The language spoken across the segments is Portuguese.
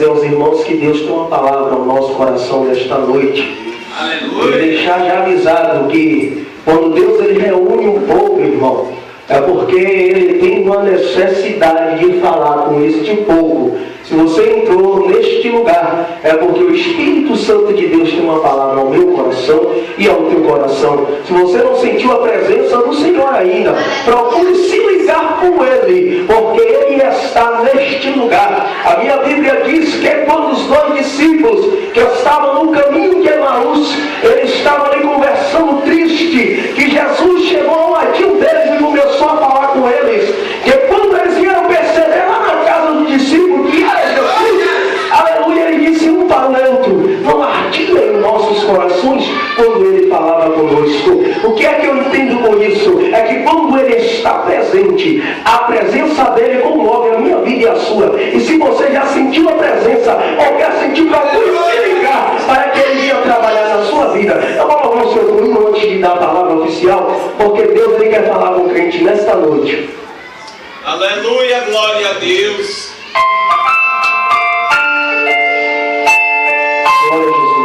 dizer aos irmãos que Deus tem uma palavra ao nosso coração nesta noite. Aleluia. E deixar já avisado que quando Deus ele reúne um povo, irmão, é porque Ele tem uma necessidade de falar com este povo. Se você entrou neste lugar, é porque o Espírito Santo de Deus tem uma palavra ao meu coração e ao teu coração. Se você não sentiu a presença do Senhor ainda, procure se ligar com Ele, porque Ele está neste lugar. A minha Bíblia diz que quando os dois discípulos que estavam no caminho de Emaús, eles estavam ali conversando triste, que Jesus chegou ao ladinho deles e começou a falar com eles, que quando eles vieram perceber lá na casa do discípulo que era Jesus, aleluia, ele disse: um talento não ardia em nossos corações quando ele falava conosco. O que é que eu entendo com isso? É que quando ele está presente, a presença dele comove a minha vida e a sua. E se você já sentiu a presença ou quer sentir, procure se ligar para que ele venha trabalhar na sua vida. Eu vou louvar o Senhor comigo antes de dar a palavra oficial, porque Deus ele quer falar com o crente nesta noite. Aleluia, glória a Deus. Glória a Jesus.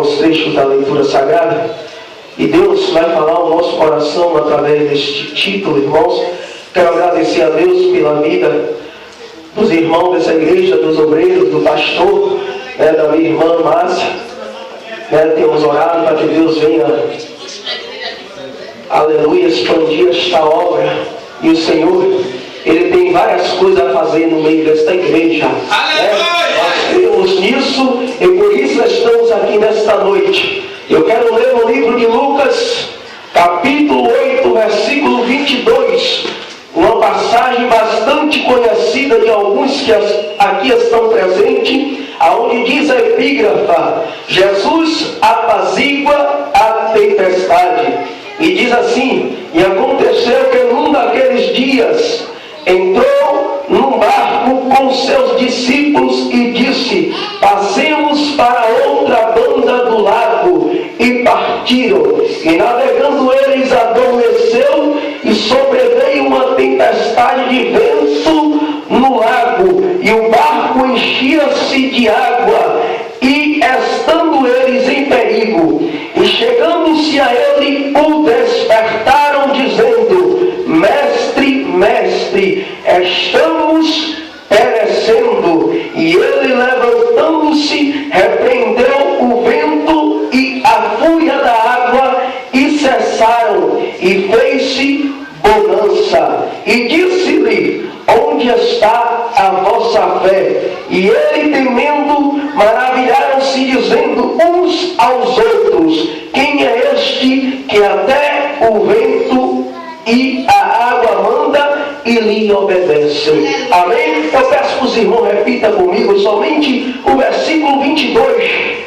os trechos da leitura sagrada. E Deus vai falar ao nosso coração através deste título, irmãos. Quero agradecer a Deus pela vida dos irmãos dessa igreja, dos obreiros, do pastor, da minha irmã Márcia. Temos orado para que Deus venha, aleluia, expandir esta obra. E o Senhor, Ele tem várias coisas a fazer no meio desta igreja. Nós cremos nisso e por isso estamos aqui nesta noite. Eu quero ler no livro de Lucas, capítulo 8, versículo 22, uma passagem bastante conhecida de alguns que aqui estão presentes, aonde diz a epígrafa: Jesus apazigua a tempestade. E diz assim: e aconteceu que num daqueles dias entrou num barco com seus discípulos e disse: passemos para outra banda do lago. E partiram. E navegando eles, adormeceu, e sobreveio uma tempestade de vento no lago, e o barco enchia-se de água, e estando eles em perigo, e chegando-se a ele, o despertaram, dizendo: Mestre, mestre, estamos perecendo. E ele, levantando-se, repreendeu o vento e a fúria da água, e cessaram, e fez-se bonança. E disse-lhe: onde está a vossa fé? E ele, temendo, maravilharam-se, dizendo uns aos outros: quem é este que até o vento e a água manda e lhe obedece? Amém? Eu peço que os irmãos repitam comigo somente o versículo 22.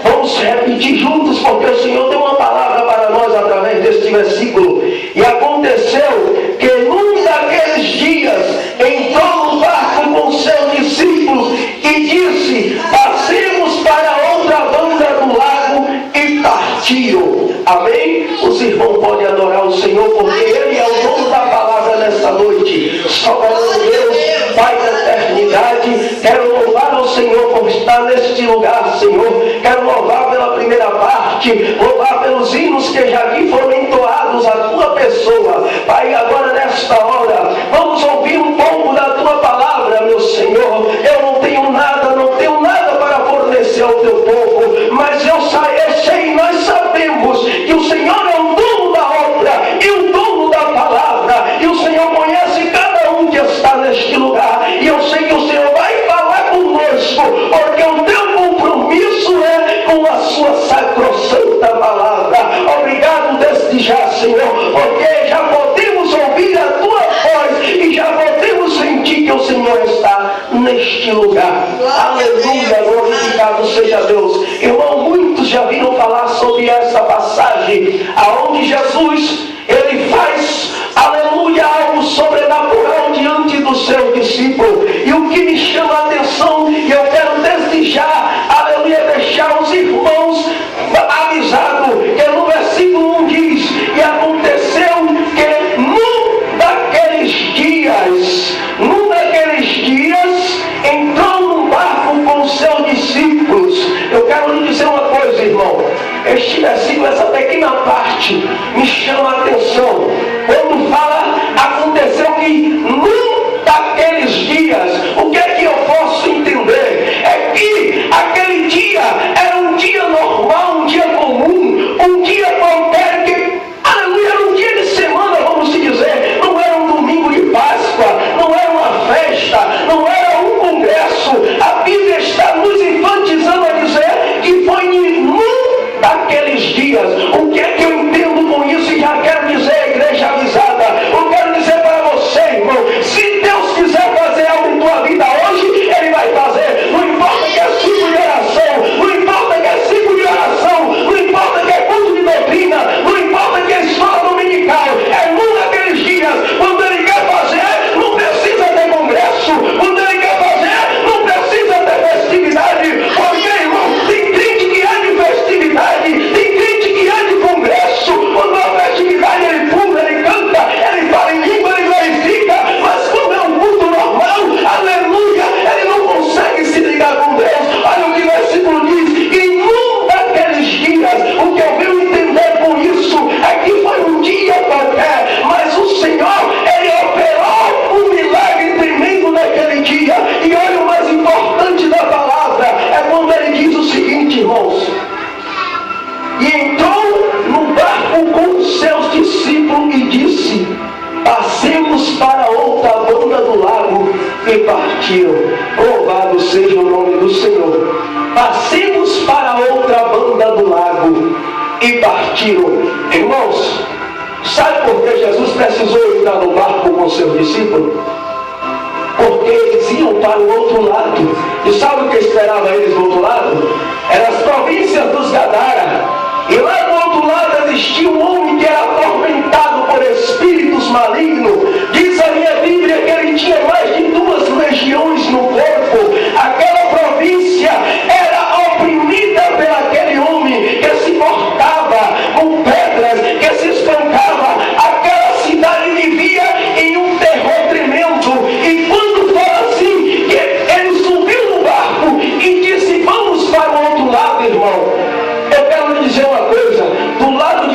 Vamos repetir juntos, porque o Senhor tem uma palavra para nós através deste versículo. E aconteceu que num daqueles dias entrou no barco com seus discípulos e disse: passemos para outra banda do lago, e partiram. Amém? Os irmãos podem adorar o Senhor, porque Ele é o dono da palavra nesta noite. Soberano Deus, Pai da eternidade, quero louvar ao Senhor por estar neste lugar, Senhor. Quero louvar pela primeira parte, louvar pelos hinos que já aqui foram entoados à Tua pessoa. Pai, agora nesta hora, vamos ouvir um pouco da Tua palavra, meu Senhor. Eu não tenho nada para fornecer ao Teu povo, mas eu sei, nós sabemos que o Senhor é o dono da obra e o dono da palavra, e o Senhor conhece cada um que está neste lugar, e eu sei que o Senhor vai falar conosco, porque o Teu compromisso é com a Sua sacrossanta palavra. Obrigado desde já, Senhor, porque já podemos ouvir a Tua voz e já podemos sentir que o Senhor está neste lugar. Aleluia, glorificado seja Deus. Irmão, muitos já viram falar sobre essa passagem, aonde Jesus, Ele faz, aleluia, algo sobrenatural diante dos seus discípulos. E o que me chama a atenção, e eu quero desde já, aleluia, deixar os irmãos avisados, que no versículo 1 diz: e aconteceu que num daqueles dias entrou num barco com seus discípulos. Eu quero lhe dizer uma coisa, irmão. Este versículo, essa pequena parte, me chama a atenção. Quando fala, aconteceu que num daqueles dias, o que é que eu posso entender? É que aquele dia era um dia normal, um dia comum, um dia qualquer que, aleluia, era um dia de semana, vamos dizer. Não era um domingo de Páscoa, não era uma festa, não era um congresso. A Bíblia está nos infantizando a dizer que foi num daqueles dias. O que é que eu entendo com isso? E já quero dizer à igreja e partiram. Louvado seja o nome do Senhor. Passemos para outra banda do lago e partiram. Irmãos, sabe por que Jesus precisou entrar no barco com seus discípulos? Porque eles iam para o outro lado. E sabe o que esperava eles do outro lado? Eram as províncias dos Gadara. E lá do outro lado existia um homem que era atormentado por espíritos malignos. Diz a minha Bíblia que ele tinha mais de 2 legiões no corpo. Aquela província era oprimida por aquele homem que se cortava com pedras, que se espancava. Aquela cidade vivia em um terror tremendo. E quando foi assim, que ele subiu no barco e disse: vamos para o outro lado, irmão. Eu quero lhe dizer uma coisa: do lado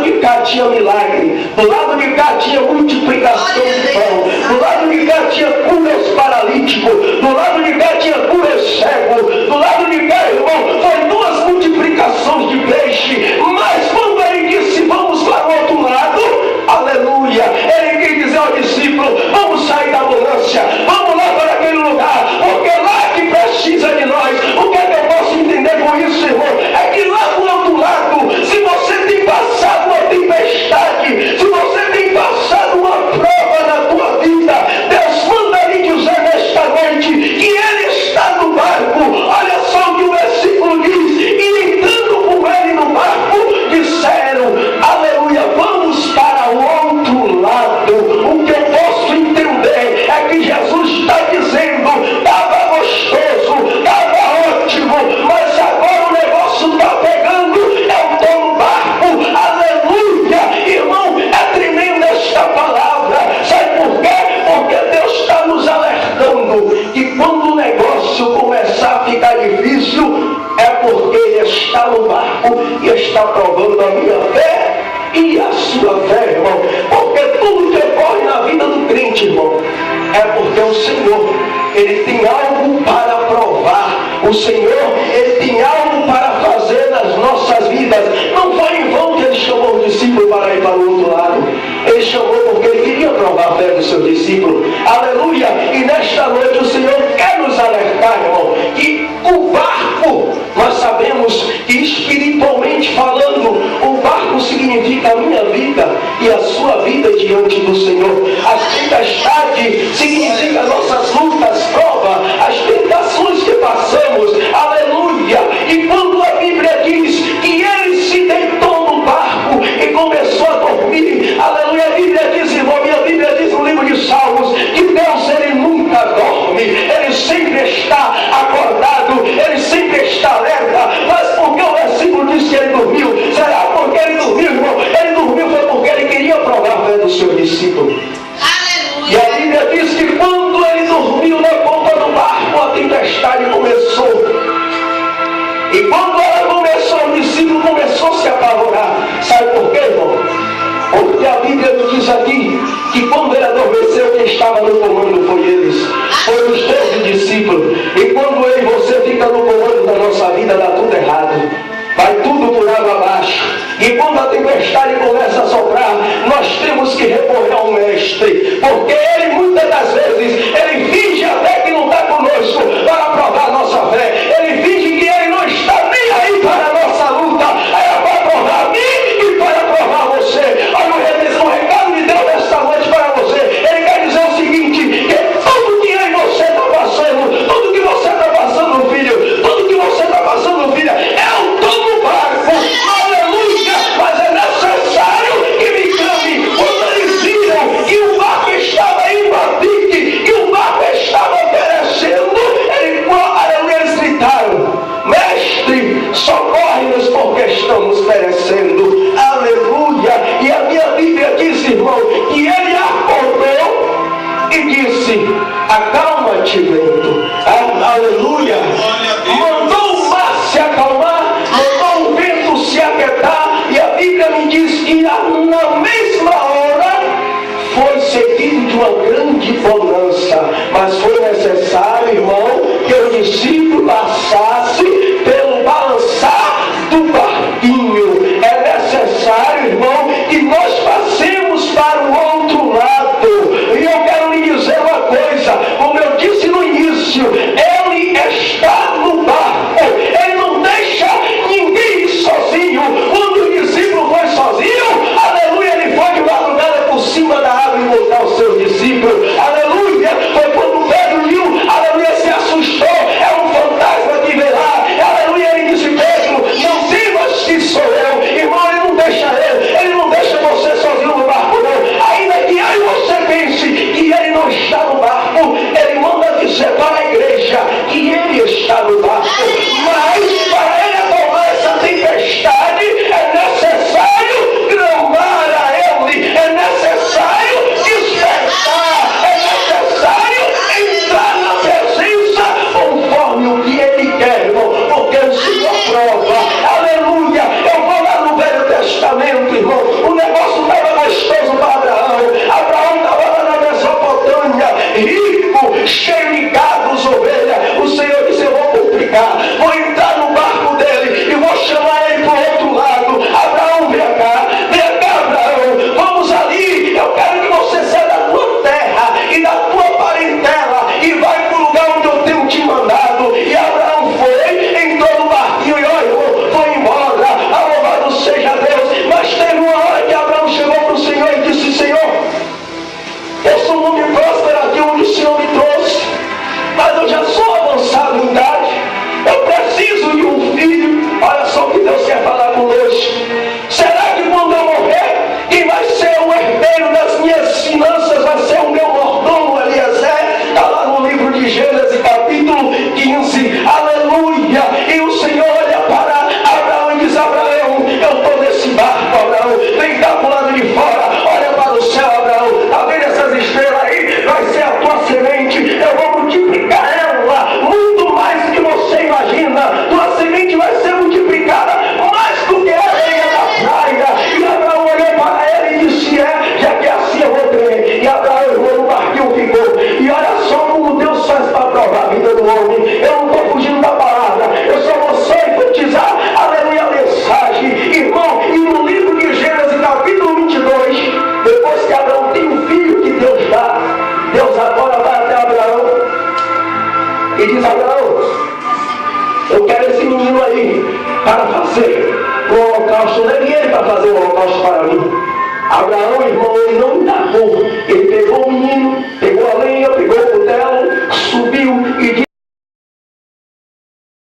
de cá tinha milagre, do lado de cá tinha multiplicação de pão, do lado de cá tinha curas paralíticos, do lado de cá tinha curas cego, do lado de cá, irmão, foi 2 multiplicações de peixe. Mas quando ele disse: vamos para o outro lado, aleluia, ele quis dizer ao discípulo: vamos sair da ambulância, vamos lá para aquele lugar, porque lá que precisa de nós. O que é que eu posso entender com isso, irmão? É que lá do outro lado, se você tem passado uma tempestade, se você tem passado uma prova na tua vida, Deus manda lhe dizer nesta noite que Ele está no barco. Olha só o que o versículo diz: e entrando com Ele no barco, disseram, aleluia, vamos para o outro lado. O que eu posso entender é que Jesus está dizendo: estava gostoso, estava ótimo, mas agora o negócio está pegando, eu estou no barco, aleluia. Irmão, é tremenda esta palavra. Sabe por quê? Porque Deus está nos alertando que quando o negócio começar a ficar difícil, é porque Ele está no barco e está provando a minha fé e a sua fé, irmão. Porque tudo que ocorre na vida do crente, irmão, é porque o Senhor, Ele tem algo para provar. O Senhor, Ele tem algo para fazer nas nossas vidas. Não foi em vão que Ele chamou o discípulo para ir para o outro lado. Ele chamou porque Ele queria provar a fé do seu discípulo. Aleluia! E nesta noite o Senhor quer nos alertar, irmão, que o barco, nós sabemos que espiritualmente falando, o barco significa a minha vida e a sua vida diante do Senhor. As tempestades significam nossas lutas, provas, as tentações que passamos. Aleluia! E quando a Bíblia diz que Ele se deitou no barco e começou a dormir, aleluia, a Bíblia diz, irmão, minha Bíblia diz no livro de Salmos, que Deus, Ele nunca dorme, Ele sempre está acordado, Ele sempre está alerta. Mas por que o versículo diz que Ele dormiu? Será porque Ele dormiu, irmão? Ele dormiu foi porque Ele queria provar a fé do seu discípulo. Aleluia. E a Bíblia diz que quando Ele dormiu na ponta do barco, a tempestade começou. E quando ela começou, o discípulo começou a se apavorar. Sabe por quê, irmão? Porque a Bíblia nos diz aqui que quando ele adormeceu, quem estava no comando foi eles. Foi os 12 discípulos. E quando eu e você fica no comando da nossa vida, dá tudo errado. Vai tudo por água abaixo. E quando a tempestade começa a soprar, nós temos que recorrer ao Mestre. Porque Ele, muitas das vezes, Ele finge até que não está conosco para provar a nossa fé. Ele finge que Ele não está nem aí para a nossa luta. É para provar a mim e para provar você. Olha o recado de Deus nesta noite para você. Ele quer dizer o seguinte: que tudo que eu e você está passando, tudo que você está passando, filho, tudo que você está passando, filha, eu estou no barco. Aleluia! Mas é necessário que me clame. Quando eles viram que o barco estava indo a pique, que o barco estava perecendo, eles gritaram: Mestre, socorre-nos porque estamos perecendo. Aleluia! E a minha Bíblia diz, irmão, que ele acordou e disse: acalma-te, vento. Aleluia! Mandou o mar se acalmar, mandou o vento se aquietar, e a Bíblia me diz que na mesma hora foi seguido de uma grande bonança. Mas foi necessário, irmão, que o discípulo passasse pelo balançar do barquinho. É necessário, irmão, que nós passemos para o outro lado. E eu quero lhe dizer uma coisa: diz: Abraão, eu quero esse menino aí para fazer o holocausto. Leve ele para fazer o holocausto para mim. Abraão, irmão, ele não indagou. Ele pegou o